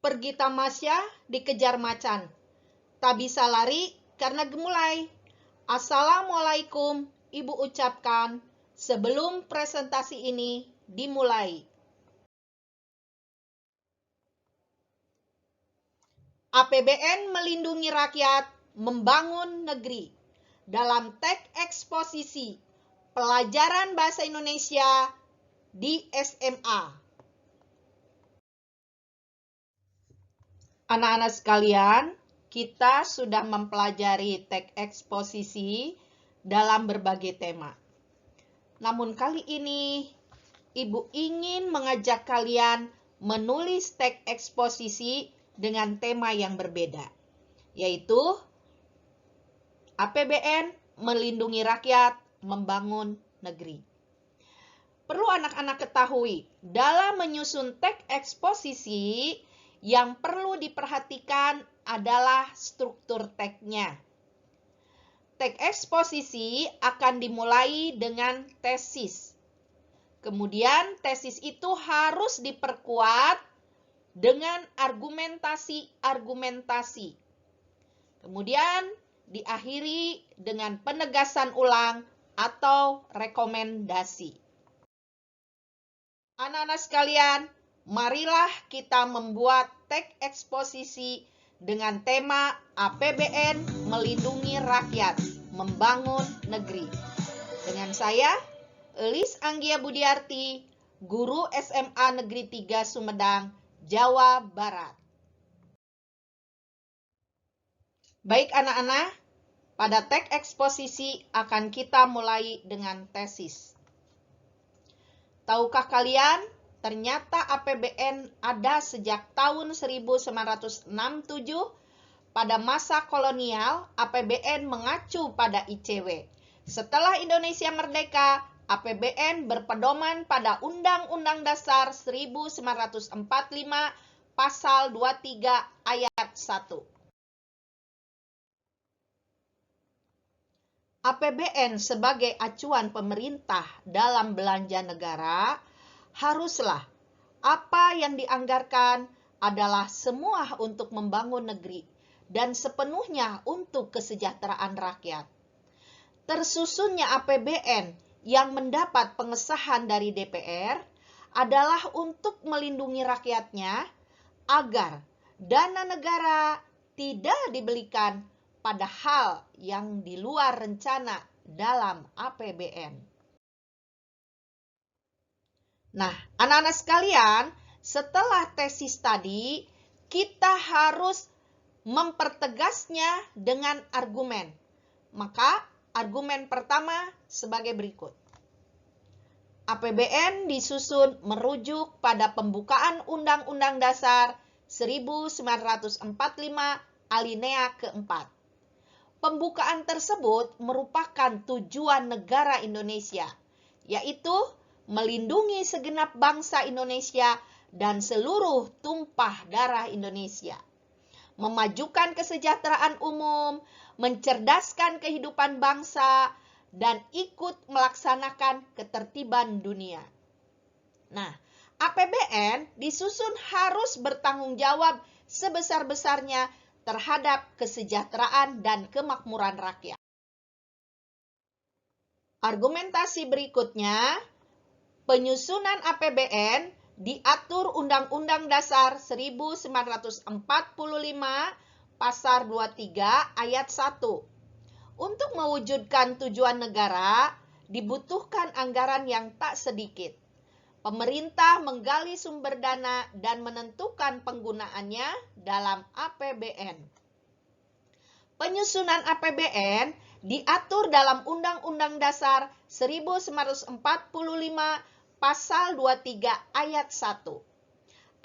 Pergi tamasya dikejar macan. Tak bisa lari karena gemulai. Assalamualaikum, Ibu ucapkan sebelum presentasi ini dimulai. APBN melindungi rakyat, membangun negeri. Dalam teks eksposisi pelajaran bahasa Indonesia di SMA. Anak-anak sekalian, kita sudah mempelajari teks eksposisi dalam berbagai tema. Namun kali ini, Ibu ingin mengajak kalian menulis teks eksposisi dengan tema yang berbeda, yaitu APBN melindungi rakyat, membangun negeri. Perlu anak-anak ketahui, dalam menyusun teks eksposisi, yang perlu diperhatikan adalah struktur teksnya. Teks eksposisi akan dimulai dengan tesis. Kemudian tesis itu harus diperkuat dengan argumentasi-argumentasi. Kemudian diakhiri dengan penegasan ulang atau rekomendasi. Anak-anak sekalian, marilah kita membuat teks eksposisi dengan tema APBN melindungi rakyat, membangun negeri. Dengan saya, Elis Anggia Budiarti, Guru SMA Negeri 3 Sumedang, Jawa Barat. Baik anak-anak, pada teks eksposisi akan kita mulai dengan tesis. Tahukah kalian, ternyata APBN ada sejak tahun 1967. Pada masa kolonial, APBN mengacu pada ICW. Setelah Indonesia merdeka, APBN berpedoman pada Undang-Undang Dasar 1945 Pasal 23 Ayat 1. APBN sebagai acuan pemerintah dalam belanja negara, haruslah apa yang dianggarkan adalah semua untuk membangun negeri dan sepenuhnya untuk kesejahteraan rakyat. Tersusunnya APBN yang mendapat pengesahan dari DPR adalah untuk melindungi rakyatnya agar dana negara tidak dibelikan pada hal yang di luar rencana dalam APBN. Nah, anak-anak sekalian, setelah tesis tadi, kita harus mempertegasnya dengan argumen. Maka, argumen pertama sebagai berikut. APBN disusun merujuk pada pembukaan Undang-Undang Dasar 1945 alinea keempat. Pembukaan tersebut merupakan tujuan negara Indonesia, yaitu melindungi segenap bangsa Indonesia dan seluruh tumpah darah Indonesia, memajukan kesejahteraan umum, mencerdaskan kehidupan bangsa, dan ikut melaksanakan ketertiban dunia. Nah, APBN disusun harus bertanggung jawab sebesar-besarnya terhadap kesejahteraan dan kemakmuran rakyat. Argumentasi berikutnya, penyusunan APBN diatur Undang-Undang Dasar 1945 Pasal 23 Ayat 1. Untuk mewujudkan tujuan negara, dibutuhkan anggaran yang tak sedikit. Pemerintah menggali sumber dana dan menentukan penggunaannya dalam APBN. Penyusunan APBN diatur dalam Undang-Undang Dasar 1945 Pasal 23 Ayat 1.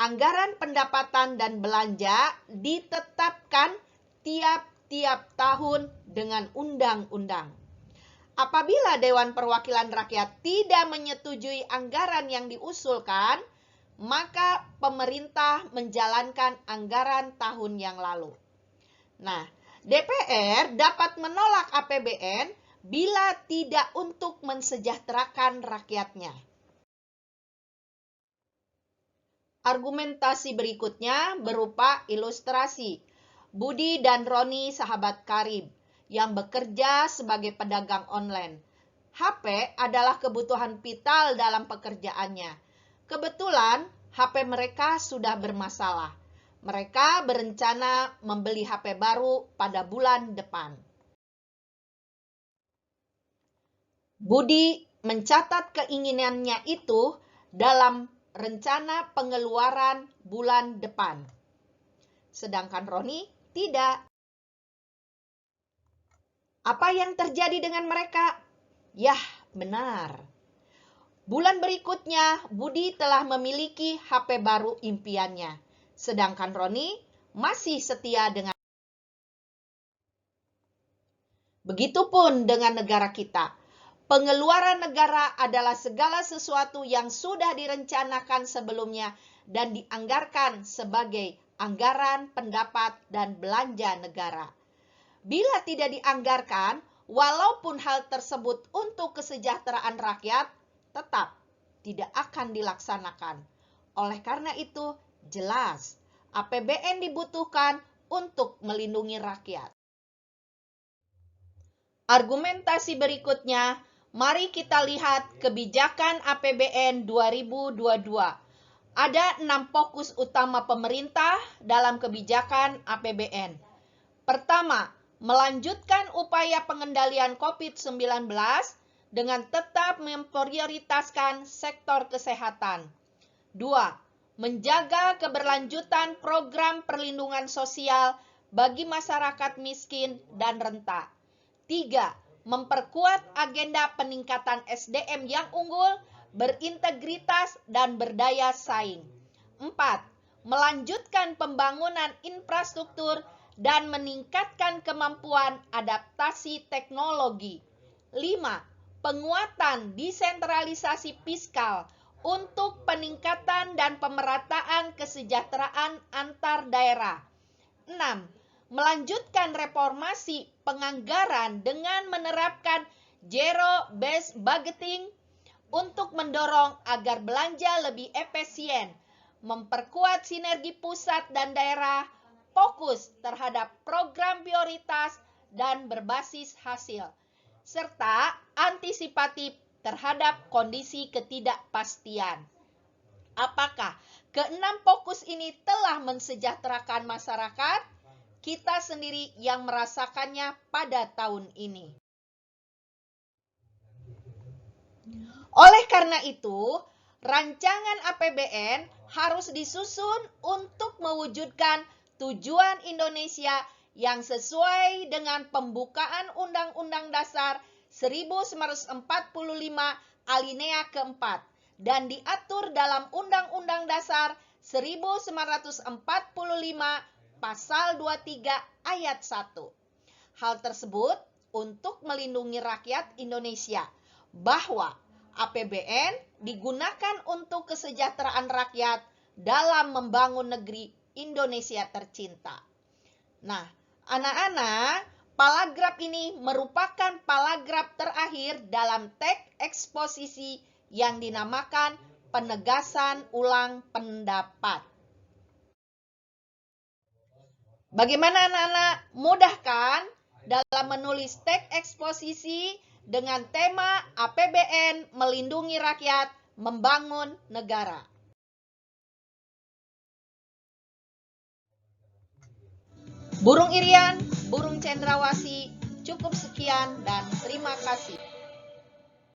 Anggaran pendapatan dan belanja ditetapkan tiap-tiap tahun dengan undang-undang. Apabila Dewan Perwakilan Rakyat tidak menyetujui anggaran yang diusulkan, maka pemerintah menjalankan anggaran tahun yang lalu. Nah, DPR dapat menolak APBN bila tidak untuk mensejahterakan rakyatnya. Argumentasi berikutnya berupa ilustrasi. Budi dan Roni sahabat karib yang bekerja sebagai pedagang online. HP adalah kebutuhan vital dalam pekerjaannya. Kebetulan HP mereka sudah bermasalah. Mereka berencana membeli HP baru pada bulan depan. Budi mencatat keinginannya itu dalam rencana pengeluaran bulan depan. Sedangkan Roni tidak. Apa yang terjadi dengan mereka? Yah, benar. Bulan berikutnya, Budi telah memiliki HP baru impiannya. Sedangkan Roni masih setia dengan. Begitupun dengan negara kita. Pengeluaran negara adalah segala sesuatu yang sudah direncanakan sebelumnya dan dianggarkan sebagai anggaran pendapat dan belanja negara. Bila tidak dianggarkan, walaupun hal tersebut untuk kesejahteraan rakyat, tetap tidak akan dilaksanakan. Oleh karena itu, jelas APBN dibutuhkan untuk melindungi rakyat. Argumentasi berikutnya, mari kita lihat kebijakan APBN 2022. Ada 6 fokus utama pemerintah dalam kebijakan APBN. Pertama, melanjutkan upaya pengendalian COVID-19 dengan tetap memprioritaskan sektor kesehatan. 2. Menjaga keberlanjutan program perlindungan sosial bagi masyarakat miskin dan renta. 3. Memperkuat agenda peningkatan SDM yang unggul, berintegritas, dan berdaya saing. 4. Melanjutkan pembangunan infrastruktur dan meningkatkan kemampuan adaptasi teknologi. 5. Penguatan desentralisasi fiskal untuk peningkatan dan pemerataan kesejahteraan antar daerah. 6. Melanjutkan reformasi penganggaran dengan menerapkan zero-based budgeting untuk mendorong agar belanja lebih efisien, memperkuat sinergi pusat dan daerah, fokus terhadap program prioritas dan berbasis hasil, serta antisipatif terhadap kondisi ketidakpastian. Apakah keenam fokus ini telah mensejahterakan masyarakat? Kita sendiri yang merasakannya pada tahun ini. Oleh karena itu, rancangan APBN harus disusun untuk mewujudkan tujuan Indonesia yang sesuai dengan pembukaan Undang-Undang Dasar 1945 alinea keempat dan diatur dalam Undang-Undang Dasar 1945 Pasal 23 ayat 1. Hal tersebut untuk melindungi rakyat Indonesia bahwa APBN digunakan untuk kesejahteraan rakyat dalam membangun negeri Indonesia tercinta. Nah, anak-anak, paragraf ini merupakan paragraf terakhir dalam teks eksposisi yang dinamakan penegasan ulang pendapat. Bagaimana anak-anak? Mudah kan dalam menulis teks eksposisi dengan tema APBN melindungi rakyat, membangun negara. Burung Irian, burung cendrawasih, cukup sekian dan terima kasih.